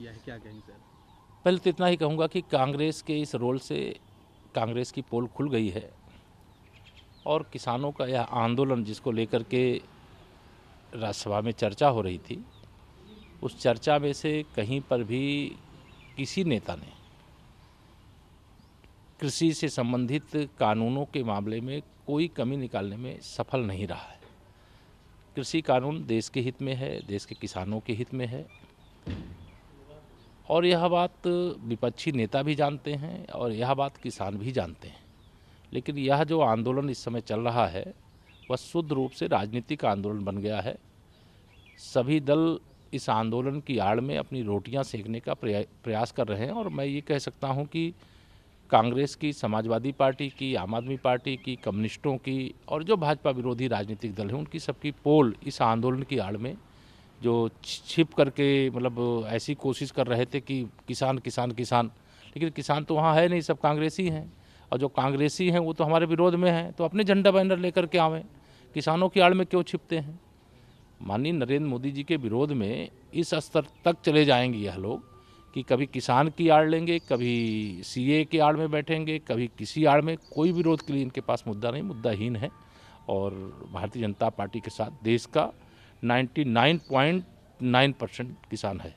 किया है, क्या कहें सर? पहले तो इतना ही कहूँगा कि कांग्रेस के इस रोल से कांग्रेस की पोल खुल गई है और किसानों का यह आंदोलन जिसको लेकर के राज्यसभा में चर्चा हो रही थी, उस चर्चा में से कहीं पर भी किसी नेता ने कृषि से संबंधित कानूनों के मामले में कोई कमी निकालने में सफल नहीं रहा है। कृषि कानून देश के हित में है, देश के किसानों के हित में है और यह बात विपक्षी नेता भी जानते हैं और यह बात किसान भी जानते हैं। लेकिन यह जो आंदोलन इस समय चल रहा है वह शुद्ध रूप से राजनीतिक आंदोलन बन गया है। सभी दल इस आंदोलन की आड़ में अपनी रोटियां सेकने का प्रयास कर रहे हैं और मैं ये कह सकता हूं कि कांग्रेस की, समाजवादी पार्टी की, आम आदमी पार्टी की, कम्युनिस्टों की और जो भाजपा विरोधी राजनीतिक दल हैं उनकी सबकी पोल इस आंदोलन की आड़ में जो छिप करके मतलब ऐसी कोशिश कर रहे थे कि किसान किसान किसान, लेकिन किसान तो वहाँ है नहीं, सब कांग्रेसी हैं और जो कांग्रेसी हैं वो तो हमारे विरोध में हैं, तो अपने झंडा बैनर लेकर के आवें, किसानों की आड़ में क्यों छिपते हैं। माननीय नरेंद्र मोदी जी के विरोध में इस स्तर तक चले जाएंगे यह लोग कि कभी किसान की आड़ लेंगे, कभी सीए की आड़ में बैठेंगे, कभी किसी आड़ में। कोई विरोध के लिए इनके पास मुद्दा नहीं, मुद्दाहीन है और भारतीय जनता पार्टी के साथ देश का 99.9% किसान है।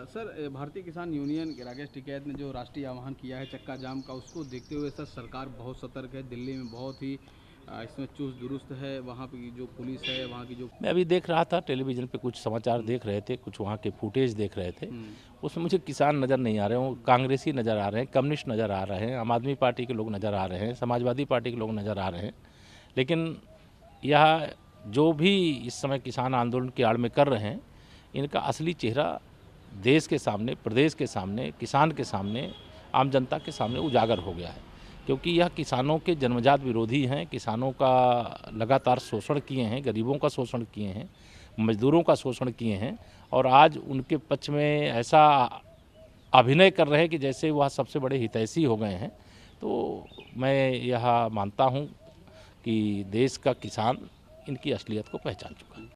सर, भारतीय किसान यूनियन के राकेश टिकैत ने जो राष्ट्रीय आह्वान किया है चक्का जाम का, उसको देखते हुए सर सरकार बहुत सतर्क है। दिल्ली में बहुत ही इसमें चुस्त दुरुस्त है, वहाँ की जो पुलिस है, वहाँ की जो मैं अभी देख रहा था टेलीविज़न पे, कुछ समाचार देख रहे थे, कुछ वहाँ के फुटेज देख रहे थे, उसमें मुझे किसान नज़र नहीं आ रहे हैं, कांग्रेसी नज़र आ रहे हैं, कम्युनिस्ट नज़र आ रहे हैं, आम आदमी पार्टी के लोग नज़र आ रहे हैं, समाजवादी पार्टी के लोग नज़र आ रहे हैं। लेकिन यह जो भी इस समय किसान आंदोलन की आड़ में कर रहे हैं, इनका असली चेहरा देश के सामने, प्रदेश के सामने, किसान के सामने, आम जनता के सामने उजागर हो गया है, क्योंकि यह किसानों के जन्मजात विरोधी हैं। किसानों का लगातार शोषण किए हैं, गरीबों का शोषण किए हैं, मजदूरों का शोषण किए हैं और आज उनके पक्ष में ऐसा अभिनय कर रहे हैं कि जैसे वह सबसे बड़े हितैषी हो गए हैं। तो मैं यह मानता हूं कि देश का किसान इनकी असलियत को पहचान चुका है।